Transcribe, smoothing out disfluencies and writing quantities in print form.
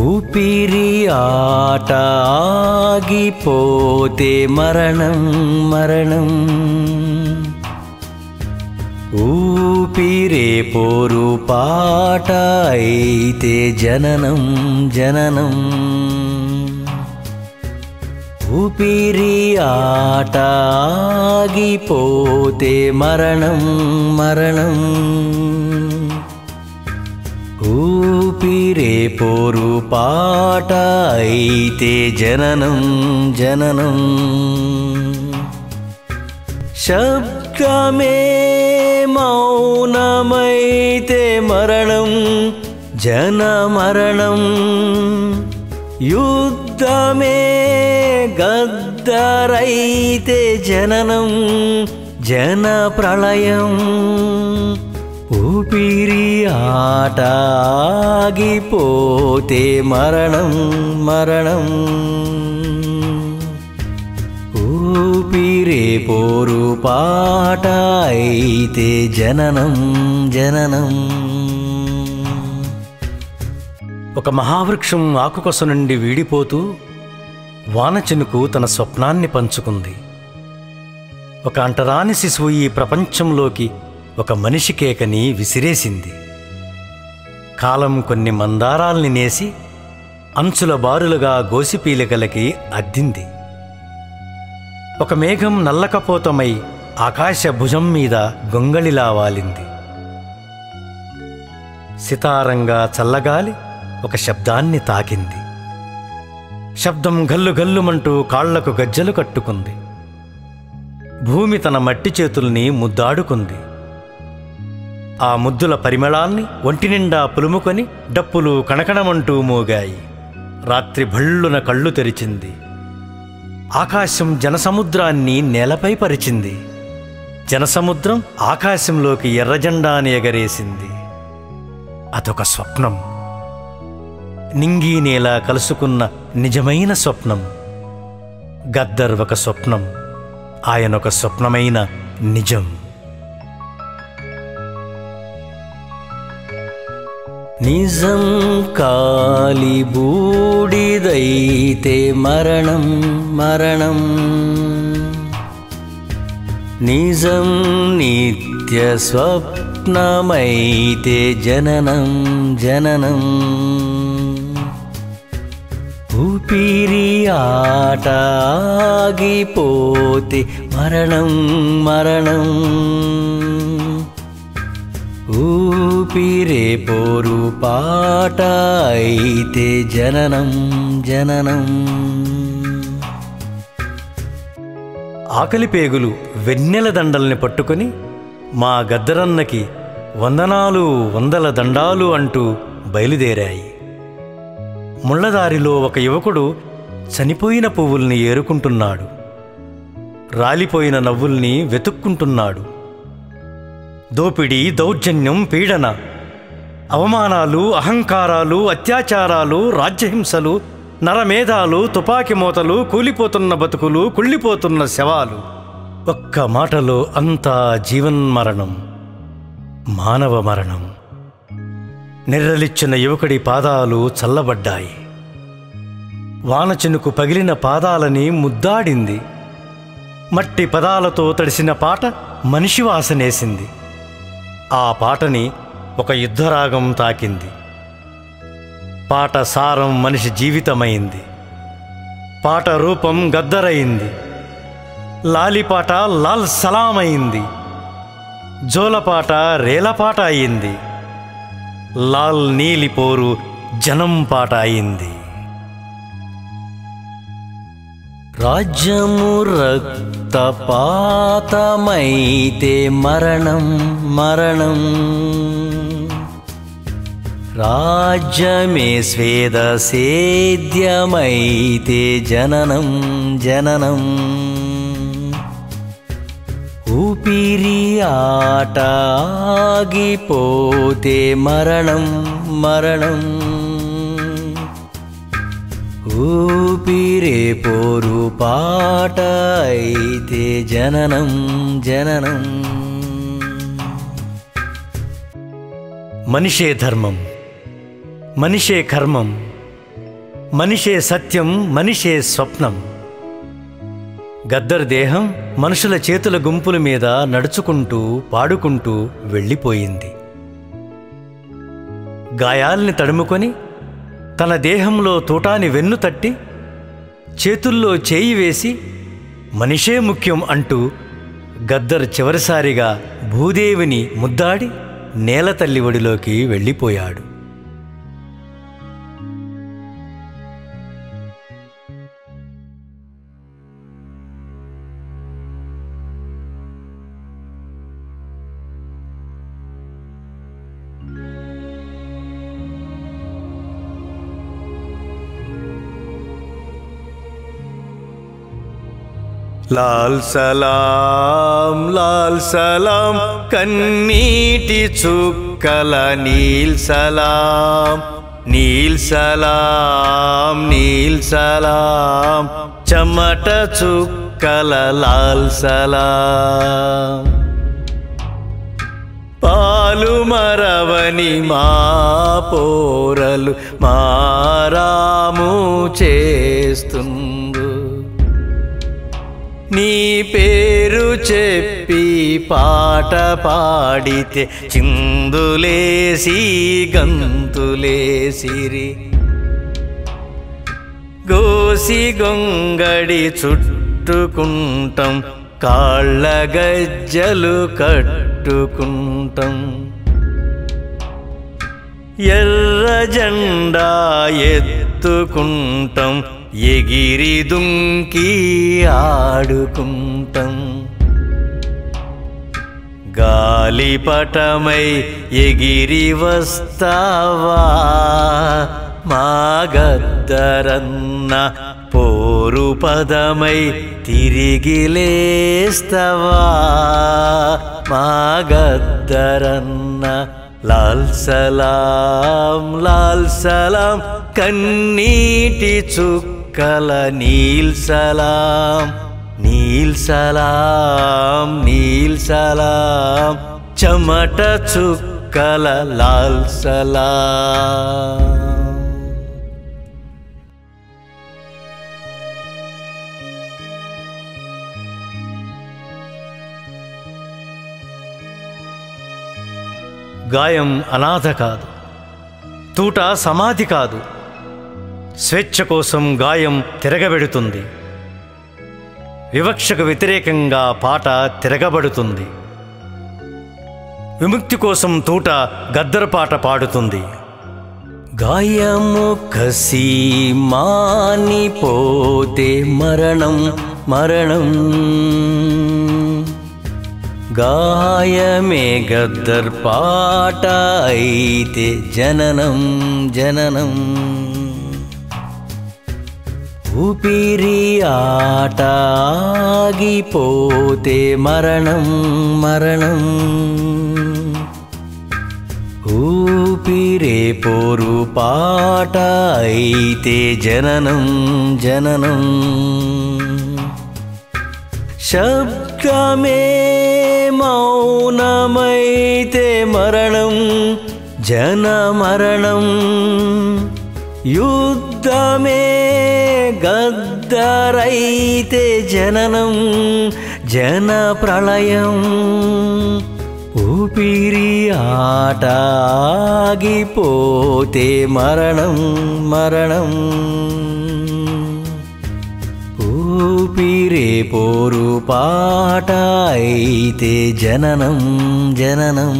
ఊపిరి ఆట ఆగిపోతే మరణం మరణం, ఊపిరే పోరు పాట అయితే జననం జననం. ఊపిరి ఆట ఆగిపోతే మరణం మరణం, ఊపిరే పోరు పాట అయితే జననం జననం. శబ్దమే మౌనమైతే మరణం జనమరణం, యుద్ధమే గద్దరైతే జననం జన ప్రళయం. ఊపిరి ఆట ఆగిపోతే మరణం మరణం, ఊపిరే పోరు పాట అయితే జననం జననం. ఒక మహావృక్షం ఆకుకొస నుండి వీడిపోతూ వానచినుకు తన స్వప్నాన్ని పంచుకుంది. ఒక అంటరాని శిశువు ఈ ప్రపంచంలోకి ఒక మనిషి కేకని విసిరేసింది. కాలం కొన్ని మందారాల్ని నేసి అంచుల బారులుగా గోసిపీలికలకి అద్దింది. ఒక మేఘం నల్లకపోతమై ఆకాశ భుజం మీద గొంగళిలా వాలింది. సితారంగా చల్లగాలి ఒక శబ్దాన్ని తాకింది. శబ్దం గల్లు గల్లుమంటూ కాళ్లకు గజ్జలు కట్టుకుంది. భూమి తన మట్టి చేతుల్ని ముద్దాడుకుంది. ఆ ముద్దుల పరిమళాన్ని ఒంటినిండా పులుముకొని డప్పులు కణకణమంటూ మోగాయి. రాత్రి భళ్ళున కళ్ళు తెరిచింది. ఆకాశం జనసముద్రాన్ని నేలపై పరిచింది. జనసముద్రం ఆకాశంలోకి ఎర్రజెండాని ఎగరేసింది. అదొక స్వప్నం. నింగి నేల కలుసుకున్న నిజమైన స్వప్నం. గద్దర్ ఒక స్వప్నం, ఆయనొక స్వప్నమైన నిజం. నిజం కాలి బూడిదైతే మరణం మరణం, నిజం నిత్య స్వప్నమైతే జననం జననం. ఊపిరి ఆట ఆగిపోతే మరణం మరణం, ఊపిరే పోరు పాట అయితే జననం జననం. ఆకలి పేగులు వెన్నెల దండల్ని పట్టుకొని మా గద్దరన్నకి వందనాలు వందల దండాలు అంటూ బయలుదేరాయి. ముళ్ళదారిలో ఒక యువకుడు చనిపోయిన పువ్వుల్ని ఏరుకుంటున్నాడు. రాలిపోయిన నవ్వుల్ని వెతుక్కుంటున్నాడు. దోపిడీ, దౌర్జన్యం, పీడన, అవమానాలు, అహంకారాలు, అత్యాచారాలు, రాజ్యహింసలు, నరమేధాలు, తుపాకీ మోతలు, కూలిపోతున్న బతుకులు, కుళ్ళిపోతున్న శవాలు. ఒక్క మాటలో అంతా జీవన్మరణం, మానవ మరణం. నిర్రలిచ్చిన యువకుడి పాదాలు చల్లబడ్డాయి. వానచినుకు పగిలిన పాదాలని ముద్దాడింది. మట్టి పదాలతో తడిసిన పాట మనిషి వాసనేసింది. ఆ పాటని ఒక యుద్ధరాగం తాకింది. పాట సారం మనిషి జీవితమైంది. పాట రూపం గద్దరయింది. లాలిపాట లాల్ సలామైంది. జోలపాట రేలపాట అయింది. లాల్ నీలిపోరు జనం పాట అయింది. రాజ్యము రక్తపాతమైతే మరణం మరణం, రాజ్యమే స్వేద సేద్యమైతే జననం జననం. ఊపిరి ఆట ఆగిపోతే మరణం మరణం, ఊపిరే పోరు పాట అయితే జననం జననం. మనిషే ధర్మం, మనిషే కర్మం, మనిషే సత్యం, మనిషే స్వప్నం. గద్దర్ దేహం మనుషుల చేతుల గుంపుల మీద నడుచుకుంటూ పాడుకుంటూ వెళ్ళిపోయింది. గాయాల్ని తడుముకొని తన దేహంలో తూటాని వెన్ను తట్టి చేతుల్లో చేయి వేసి మనిషే ముఖ్యం అంటూ గద్దర్ చివరిసారిగా భూదేవిని ముద్దాడి నేలతల్లి ఒడిలోకి వెళ్ళిపోయాడు. లాల్ సలాం కన్నీటి చుక్కల నీల్ సలాం చెమట చుక్కల లాల్ సలాం. పాలు మరవని మా పోరలు మారాము చేస్తుండు. నీ పేరు చెప్పి పాట పాడితే చిందులేసి గంతులేసిరి. గోసి గొంగడి చుట్టుకుంటాం, కాళ్ళ గజ్జలు కట్టుకుంటాం. ఎర్ర జెండా ఎత్తుకుంటాం, ఎగిరి దుంకి ఆడుకుంటాం. గాలిపటమై ఎగిరి వస్తావా మా గద్దరన్న, పోరు పదమై తిరిగి లేస్తవా మా గద్దరన్న. లాల్ సలాం కన్నీటి చుక్కల నీల్ సలాం చెమట చుక్కల లాల్ సలాం. గాయం అనాథ కాదు, తూట సమాధి కాదు. స్వేచ్ఛ కోసం గాయం తిరగబెడుతుంది, వివక్షకు వ్యతిరేకంగా పాట తిరగబడుతుంది. విముక్తి కోసం తూట గద్దర్ పాట పాడుతుంది. గాయము కసి మానిపోతే మరణం మరణం, గాయమే గద్దర్ పాట అయితే జననం జననం. ఊపిరి ఆట ఆగిపోతే మరణం మరణం, ఊపిరే పోరు పాట అయితే జననం జననం. శబ్దమే మౌనమైతే మరణం జనమరణం, యుద్ధమే గద్దరైతే జననం జన ప్రళయం. ఊపిరి ఆట ఆగిపోతే మరణం మరణం, ఊపిరే పోరు పాట అయితే జననం జననం.